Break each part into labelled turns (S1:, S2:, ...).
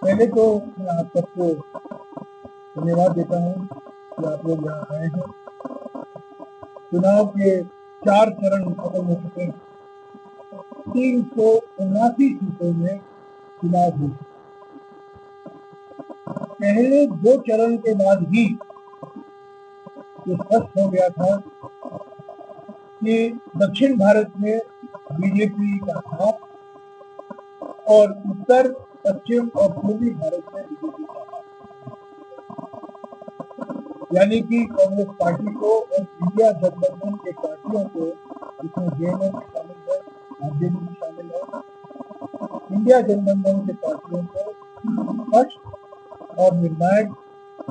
S1: पहले तो मैं आप सबको धन्यवाद देता हूँ कि आप लोग यहाँ आए हैं। चुनाव के 4 चरण खत्म हो चुके हैं। 379 सीटों में चुनाव हुआ। पहले 2 चरण के बाद ही ये स्पष्ट हो गया था कि दक्षिण भारत में बीजेपी का हाथ और उत्तर, पश्चिम और पूर्वी भारत में बीजेपी का हाथ, यानी कि कांग्रेस पार्टी को और इंडिया गठबंधन के पार्टियों को, जिसमें जेएमएम शामिल है, आरजेडी भी शामिल है, इंडिया गठबंधन के पार्टियों को स्पष्ट और निर्णायक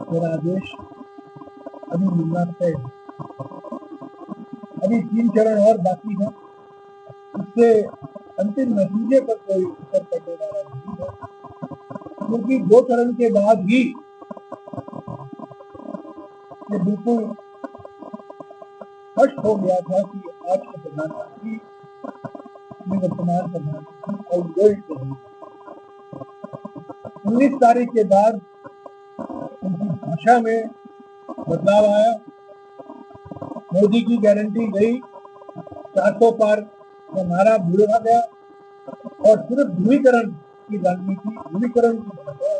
S1: जनादेश अभी मिलना तय है। अभी 3 चरण और बाकी है। इससे अंतिम नतीजे पर कोई असर पड़ने वाला नहीं है, क्योंकि 2 चरण के बाद ही ये बिल्कुल स्पष्ट हो गया था कि आज के प्रधानमंत्री, वर्तमान प्रधानमंत्री आउटगोइंग प्रधानमंत्री, 19 तारीख के बाद उनकी भाषा में बदलाव आया। मोदी की गारंटी गई, 400 पार का नारा भूल गया और सिर्फ ध्रुवीकरण की राजनीति, ध्रुवीकरण की भाषा,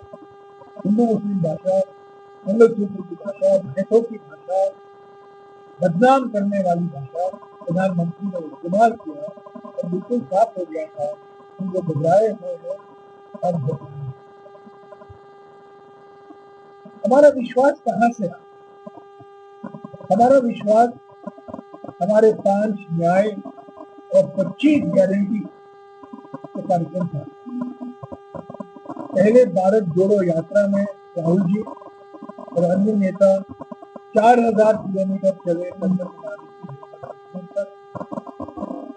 S1: हिंदू मुस्लिम भाषा, मंगलसूत्र की भाषा, भैंसों की भाषा, बदनाम करने वाली भाषा प्रधानमंत्री ने इस्तेमाल किया और बिल्कुल साफ हो गया था कि वो घबराए हुए हैं। अब हमारा विश्वास कहाँ से आया? हमारा विश्वास हमारे 5 न्याय और 25 गारंटी के कार्यक्रम था। पहले भारत जोड़ो यात्रा में राहुल जी और अन्य नेता 4000 किलोमीटर चले कन्याकुमारी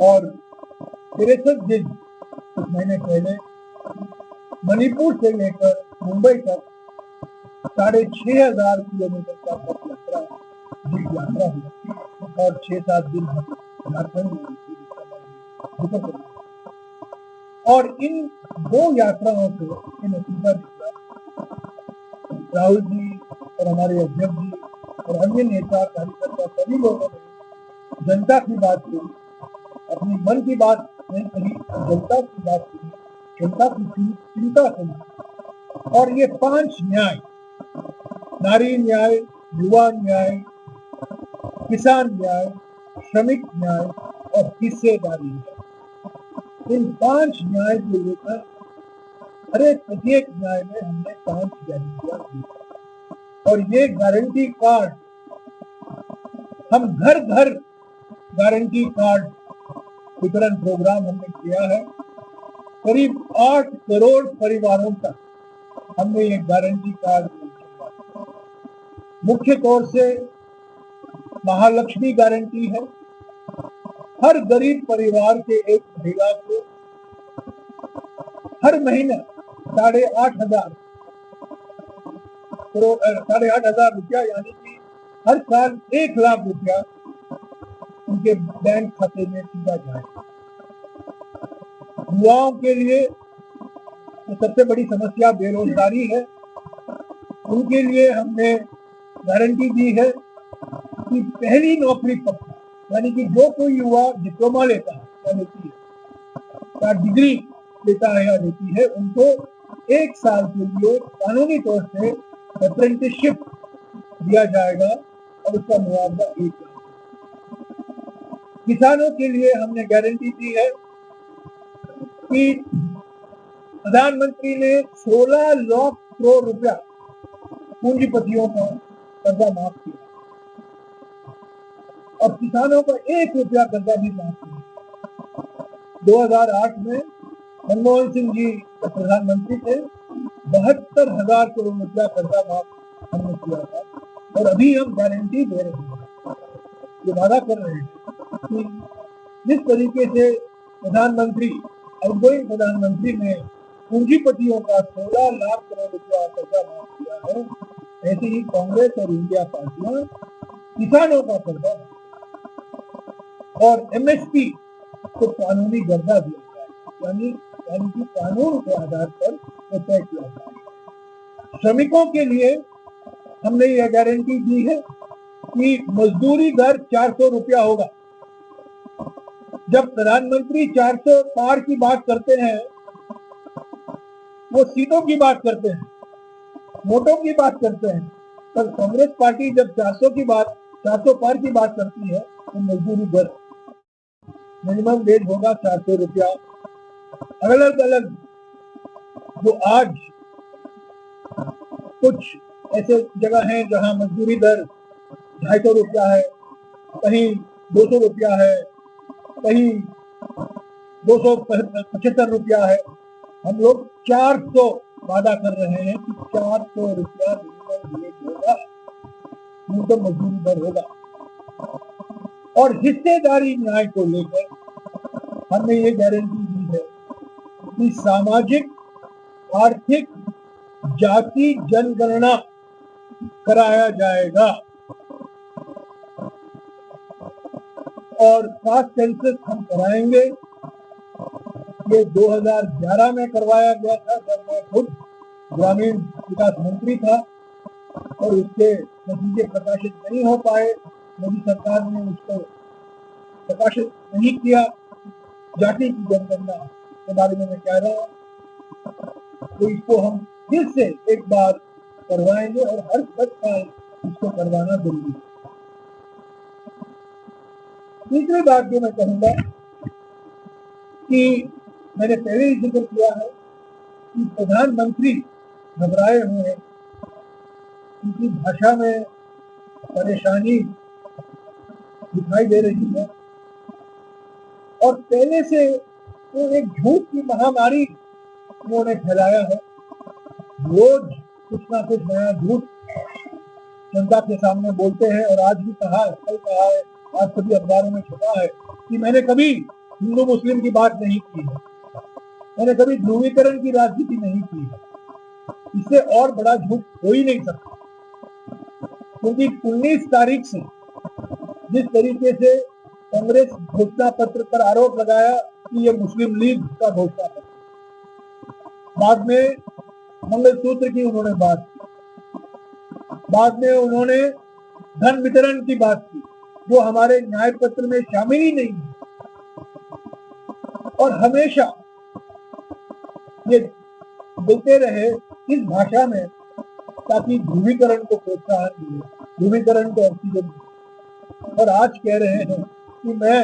S1: और 63 दिन, कुछ महीने पहले मणिपुर से लेकर मुंबई तक 6500 किलोमीटर का पथ यात्रा हुई और 6-7 दिन झारखंड में और इन 2 यात्राओं से ये नतीजा निकला। राहुल जी और हमारे अध्यक्ष जी और अन्य नेता, कार्यकर्ता, सभी लोगों ने जनता की बात की, अपनी मन की बात नहीं कही, जनता की बात सुनी, जनता की चिंता सुनी और ये 5 न्याय, नारी न्याय, युवा न्याय, किसान न्याय, श्रमिक न्याय और हिस्सेदारी न्याय, इन 5 न्याय को लेकर प्रत्येक न्याय में हमने 5 गारंटियां दी और ये गारंटी कार्ड हम घर घर गारंटी कार्ड वितरण प्रोग्राम हमने किया है। करीब 8 करोड़ परिवारों तक हमने ये गारंटी कार्ड दिया। मुख्य तौर से महालक्ष्मी गारंटी है। हर गरीब परिवार के एक महिला को हर महीने 8,500 रुपया, यानी कि हर साल 1 लाख रुपया उनके बैंक खाते में सीधा जाएगा। युवाओं के लिए तो सबसे बड़ी समस्या बेरोजगारी है। उनके लिए हमने गारंटी दी है कि पहली नौकरी पक्का, यानी कि जो कोई युवा डिप्लोमा लेता है या लेती है या डिग्री लेता है या लेती है, उनको 1 साल के लिए कानूनी तौर से अप्रेंटिसशिप दिया जाएगा और उसका मुआवजा 1 लाख। किसानों के लिए हमने गारंटी दी है कि प्रधानमंत्री ने 16 लाख करोड़ रुपया पूंजीपतियों का कर्जा माफ किया और किसानों का 1 रुपया कर्जा भी माफ किया। 2008 में मनमोहन सिंह जी प्रधानमंत्री थे, 72,000 करोड़ रुपया कर्जा माफ हमने किया था और अभी हम गारंटी दे रहे हैं, ये वादा कर रहे हैं कि जिस तरीके से प्रधानमंत्री, आउटगोइंग प्रधानमंत्री ने पूंजीपतियों का 16 लाख करोड़ रुपया कर्जा माफ किया है, ऐसे ही कांग्रेस और इंडिया पार्टियां किसानों का कर्जा और एमएसपी को कानूनी दर्जा दिया जाए, यानी कि कानून के आधार पर तय किया जाए। श्रमिकों के लिए हमने यह गारंटी दी है कि मजदूरी दर 400 रुपया होगा। जब प्रधानमंत्री 400 पार की बात करते हैं, वो सीटों की बात करते हैं, वोटों की बात करते हैं, पर कांग्रेस पार्टी जब 400 पार की बात करती है तो मजदूरी दर मिनिमम वेज होगा 400 रुपया। अलग अलग जो आज कुछ ऐसे जगह हैं जहां मजदूरी दर 250 रुपया है, कहीं 200 रुपया है, कहीं 275 रुपया है। हम लोग 400 वादा कर रहे हैं कि 400 रुपया मिनिमम वेज होगा, न्यूनतम मजदूरी दर होगा। और हिस्सेदारी न्याय को लेकर हमने ये गारंटी दी है कि सामाजिक आर्थिक जाति जनगणना कराया जाएगा और कास्ट सेंसस हम कराएंगे। ये 2011 में करवाया गया था जब मैं खुद ग्रामीण विकास मंत्री था और उसके नतीजे प्रकाशित नहीं हो पाए। मोदी सरकार ने उसको प्रकाशित नहीं किया। जाति की जनगणना के बारे में मैं कह रहा हूँ, तो इसको हम फिर से एक बार करवाएंगे और हर 10 साल इसको करवाना जरूरी है। तीसरी बात जो मैं कहूँगा कि मैंने पहले ही जिक्र किया है कि प्रधानमंत्री घबराए हुए हैं, उनकी भाषा में परेशानी दिखाई दे रही है और पहले से वो एक झूठ की महामारी उन्होंने फैलाया है। रोज कुछ ना कुछ नया झूठ जनता के सामने बोलते हैं और आज भी कहा है, कल कहा है, आज सभी अखबारों में छपा है कि मैंने कभी हिंदू मुस्लिम की बात नहीं की है, मैंने कभी ध्रुवीकरण की राजनीति नहीं की है। इससे और बड़ा झूठ हो ही नहीं सकता, क्योंकि 19 तारीख से जिस तरीके से कांग्रेस घोषणा पत्र पर आरोप लगाया कि ये मुस्लिम लीग का घोषणा पत्र, बाद में मंगलसूत्र की उन्होंने बात की, बाद में उन्होंने धन वितरण की बात की जो हमारे न्याय पत्र में शामिल ही नहीं है, और हमेशा ये बोलते रहे इस भाषा में ताकि ध्रुवीकरण को प्रोत्साहन मिले, ध्रुवीकरण को ऑक्सीजन मिले। और आज कह रहे हैं कि मैं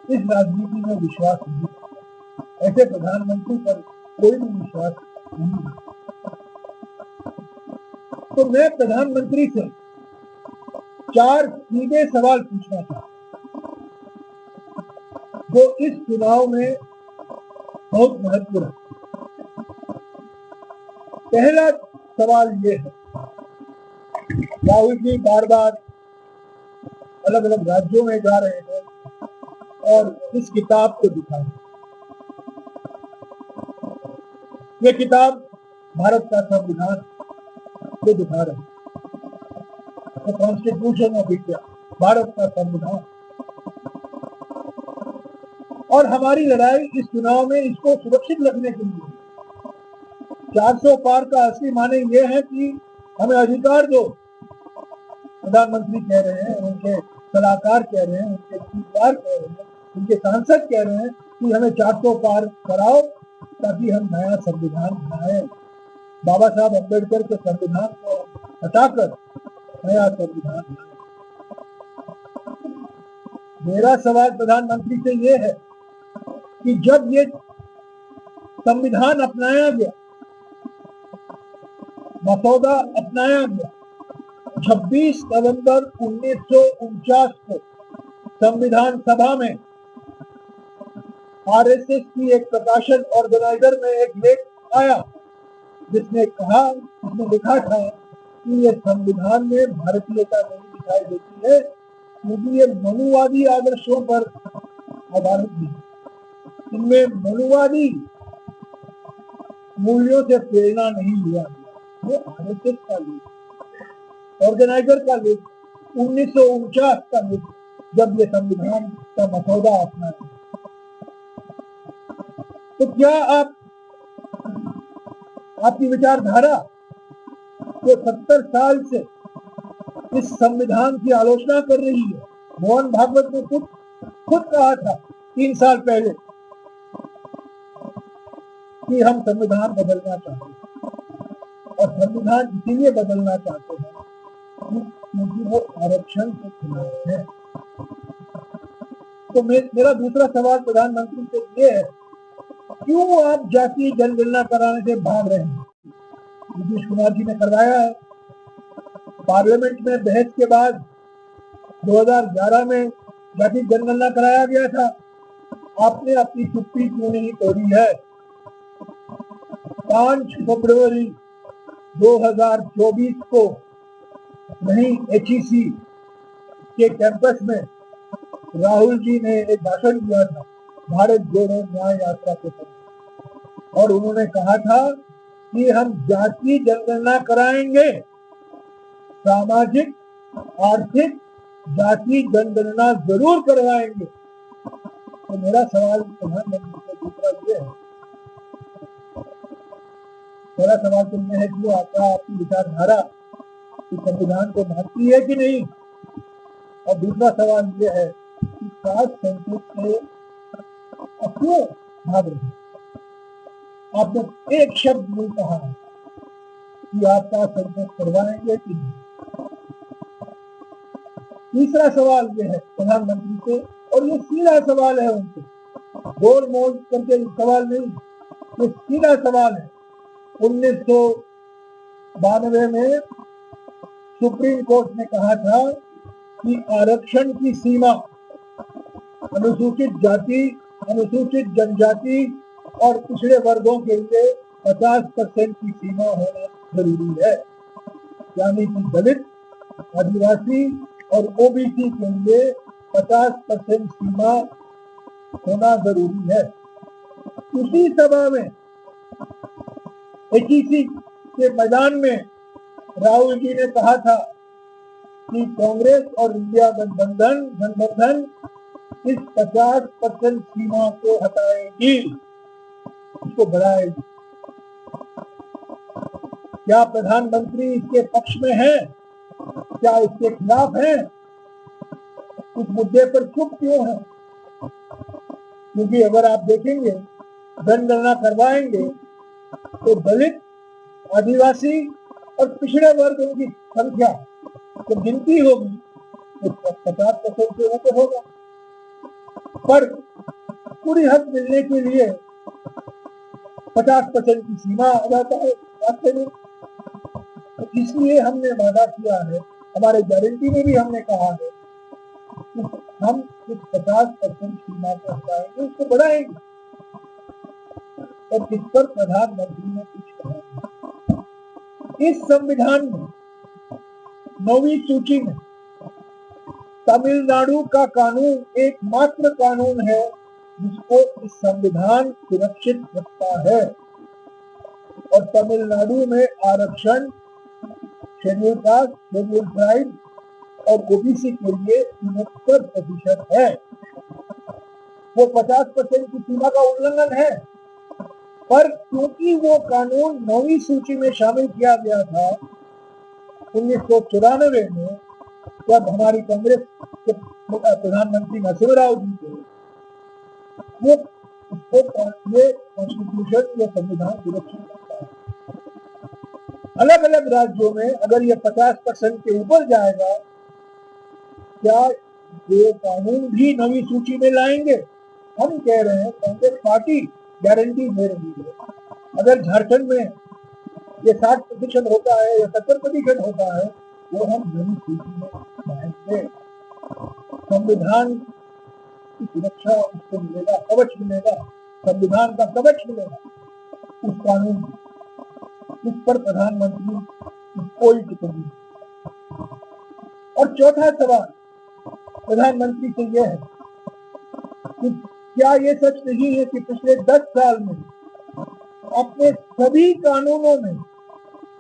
S1: इस राजनीति में विश्वास नहीं, ऐसे प्रधानमंत्री पर कोई भी विश्वास नहीं है। तो मैं प्रधानमंत्री से 4 सीधे सवाल पूछना चाहता हूं जो इस चुनाव में बहुत महत्वपूर्ण है। पहला सवाल ये है, राहुल जी बार बार अलग अलग राज्यों में जा रहे हैं और इस किताब को दिखा रहे हैं। ये किताब भारत का संविधान को दिखा रहे हैं, कॉन्स्टिट्यूशन ऑफ इंडिया, भारत का संविधान। और हमारी लड़ाई इस चुनाव में इसको सुरक्षित रखने के लिए 400 पार का असली माने ये है कि हमें अधिकार दो। प्रधानमंत्री कह रहे हैं, उनके सलाहकार कह रहे हैं, उनके उम्मीदवार कह रहे हैं, उनके सांसद कह रहे हैं कि हमें 400 पार कराओ ताकि हम नया संविधान बनाए, बाबा साहब अम्बेडकर के संविधान को हटाकर नया संविधान बनाए। मेरा सवाल प्रधानमंत्री से ये है कि जब ये संविधान अपनाया गया, मसौदा अपनाया गया 26 नवंबर 1949 को संविधान सभा में, आरएसएस की एक प्रकाशन ऑर्गेनाइजर में एक लेख आया जिसने लिखा था कि ये संविधान में भारतीयता नहीं दिखाई देती है क्योंकि ये मनुवादी आदर्शों पर आधारित है, इनमें मनुवादी मूल्यों से प्रेरणा नहीं लिया गया। ये आरएसएस का लेख, ऑर्गेनाइजर का लेख, 1949 का लेख, जब ये संविधान का मसौदा अपनाया। तो क्या आपकी विचारधारा जो 70 साल से इस संविधान की आलोचना कर रही है। मोहन भागवत ने खुद कहा था 3 साल पहले कि हम संविधान बदलना चाहते हैं, और संविधान इसीलिए बदलना चाहते हैं क्योंकि वो आरक्षण के खिलाफ है। तो मेरा दूसरा सवाल प्रधानमंत्री से ये है, क्यों आप जातीय जनगणना कराने से भाग रहे हैं? नीतीश कुमार जी ने करवाया है। पार्लियामेंट में बहस के बाद 2011 में जातीय जनगणना कराया गया था। आपने अपनी चुप्पी क्यों नहीं तोड़ी है? 5 फरवरी 2024 को वहीं HEC के कैंपस में राहुल जी ने एक भाषण दिया था भारत जोड़ो न्याय यात्रा के समय, और उन्होंने कहा था कि हम जातीय जनगणना कराएंगे, सामाजिक आर्थिक जातीय जनगणना जरूर करवाएंगे। तो मेरा सवाल प्रधानमंत्री से दूसरा ये है, पहला सवाल तो यह है कि वो आपकी विचारधारा इस संविधान को मानती है कि नहीं, और दूसरा सवाल ये है कि खास संसद से क्यों भाग रहे हैं? आपने एक शब्द नहीं कहा है कि आप खास संसद करवाएंगे कि नहीं। तीसरा सवाल ये है प्रधानमंत्री से, और ये सीधा सवाल है उनसे, गोल मोल करके सवाल नहीं, ये सीधा सवाल है। 1992 में सुप्रीम कोर्ट ने कहा था कि आरक्षण की सीमा अनुसूचित जाति, अनुसूचित जनजाति और पिछड़े वर्गों के लिए 50% की सीमा होना जरूरी है, यानी कि दलित, आदिवासी और OBC के लिए 50% सीमा होना जरूरी है। उसी सभा में HEC के मैदान में राहुल जी ने कहा था कि कांग्रेस और इंडिया गठबंधन इस 50% सीमा को हटाएगी, इसको बढ़ाएगी। क्या प्रधानमंत्री इसके पक्ष में है? क्या इसके खिलाफ है? इस मुद्दे पर चुप क्यों है? क्योंकि अगर आप देखेंगे जनगणना करवाएंगे तो दलित, आदिवासी और पिछड़े वर्ग की संख्या जब गिनती होगी तो 50% से ऊपर होगा, पर पूरी हक मिलने के लिए 50% की सीमा आ जाता है रास्ते में। तो इसलिए हमने वादा किया है, हमारे गारंटी में भी हमने कहा है कि हम इस 50% सीमा को हटाएंगे, उसको बढ़ाएंगे। और इस पर प्रधानमंत्री ने कुछ कहा। इस संविधान में 9वीं सूची में तमिलनाडु का कानून एकमात्र कानून है जिसको इस संविधान सुरक्षित रखता है, और तमिलनाडु में आरक्षण शेड्यूल कास्ट, शेड्यूल ट्राइब और OBC के लिए 69% है। वो 50% की सीमा का उल्लंघन है, पर क्योंकि वो कानून 9वीं सूची में शामिल किया गया था 1994 में, जब हमारी कांग्रेस के प्रधानमंत्री नरसिम्हा जी थे, वो उसको ये कॉन्स्टिट्यूशन या संविधान सुरक्षित करता है। अलग अलग राज्यों में अगर ये 50% के ऊपर जाएगा, क्या ये कानून भी 9वीं सूची में लाएंगे? हम कह रहे हैं, कांग्रेस पार्टी गारंटी दे रही है, अगर झारखंड में ये 60% होता है या 70% होता है, वो हम 9वीं सूची में लाएंगे। संविधान की सुरक्षा उसको मिलेगा, कवच मिलेगा, संविधान का कवच मिलेगा उस कानून में। इस पर प्रधानमंत्री की कोई टिप्पणी नहीं। और चौथा सवाल प्रधानमंत्री से यह है कि क्या ये सच नहीं है कि पिछले 10 साल में अपने सभी कानूनों में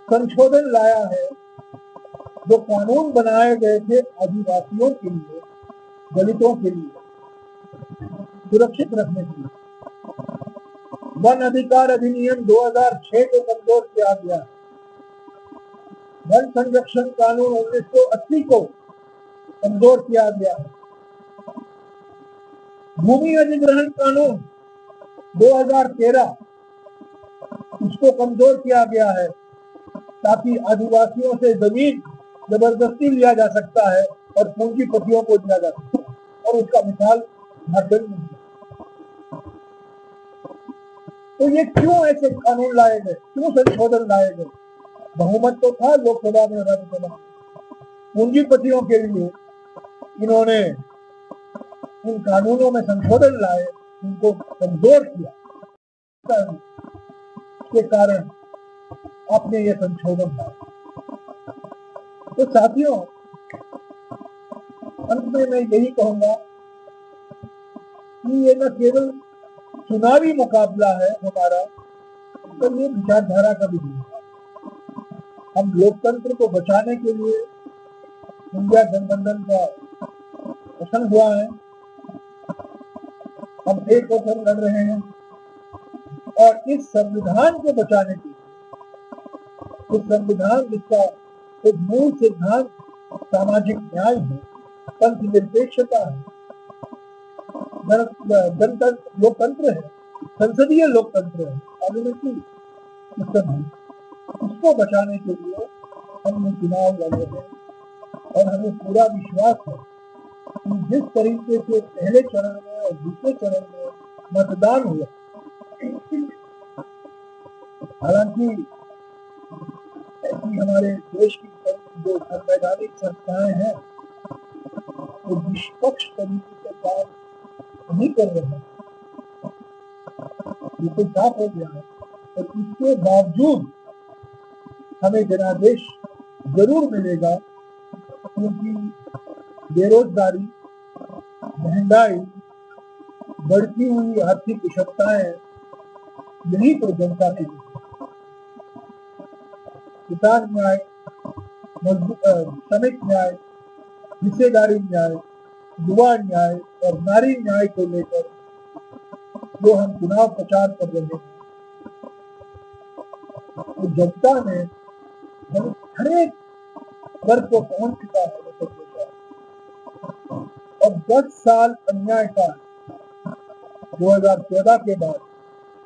S1: संशोधन लाया है, जो कानून बनाए गए थे आदिवासियों के लिए, दलितों के लिए सुरक्षित रखने के लिए। वन अधिकार अधिनियम 2006 को कमजोर किया गया, वन संरक्षण कानून 1980 को कमजोर किया गया, भूमि अधिग्रहण कानून 2013 उसको कमजोर किया गया है ताकि आदिवासियों से जमीन जबरदस्ती लिया जा सकता है और पूंजीपतियों को दिया जा सकता है, और उसका मिसाल झारखंड में। तो ये क्यों ऐसे कानून लाए गए, क्यों संशोधन लाए गए? बहुमत तो था लोकसभा में और राज्यसभा में, पूंजीपतियों के लिए इन्होंने इन कानूनों में संशोधन लाए, उनको कमजोर किया, के कारण आपने ये संशोधन लाए। तो साथियों, अंत में मैं यही कहूंगा कि ये न केवल चुनावी मुकाबला है हमारा, तो ये विचारधारा का भी है। हम लोकतंत्र को बचाने के लिए इंडिया गठबंधन का गठन हुआ है, हम एक होकर लड़ रहे हैं, और इस संविधान को बचाने के लिए, इस संविधान जिसका एक मूल सिद्धांत सामाजिक न्याय है, पंथ निरपेक्षता है, जनतंत्र लोकतंत्र है, संसदीय लोकतंत्र है, पार्लियामेंट्री सिस्टम है, उसको बचाने के लिए हमने चुनाव लड़े हैं। और हमें पूरा विश्वास है कि जिस तरीके से पहले चरण में और दूसरे चरण में मतदान हुआ, हालांकि ऐसी हमारे देश की जो संवैधानिक संस्थाएं हैं वो निष्पक्ष तरीके से काम नहीं कर रहे हैं, बिल्कुल साफ हो गया है, और इसके बावजूद हमें जनादेश जरूर मिलेगा, क्योंकि बेरोजगारी, महंगाई, बढ़ती हुई आर्थिक विषमताएं, यही तो जनता की किसान न्याय, श्रमिक न्याय, हिस्सेदारी न्याय, युवा न्याय और नारी न्याय को लेकर जो हम चुनाव प्रचार कर रहे हैं, तो जनता ने हर एक वर्ग को पहुंच चुका है। और 10 साल अन्याय का 2014 के बाद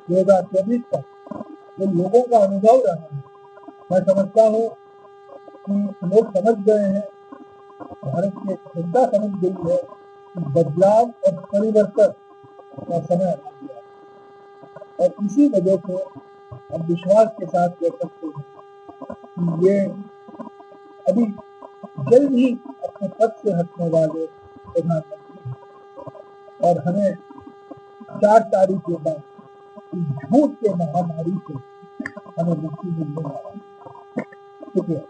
S1: 2024 तक जो लोगों का अनुभव रहा है, मैं समझता हूँ कि लोग समझ गए हैं, भारत की जनता समझ गई है कि बदलाव और परिवर्तन का समय आ गया, और इसी वजह से हम विश्वास के साथ कह सकते हैं कि ये अभी जल्द ही अपने पद से हटने वाले प्रधानमंत्री हैं, और हमें 4 तारीख के बाद झूठ के महामारी से हमें मुक्ति मिलने वाला है। शुक्रिया।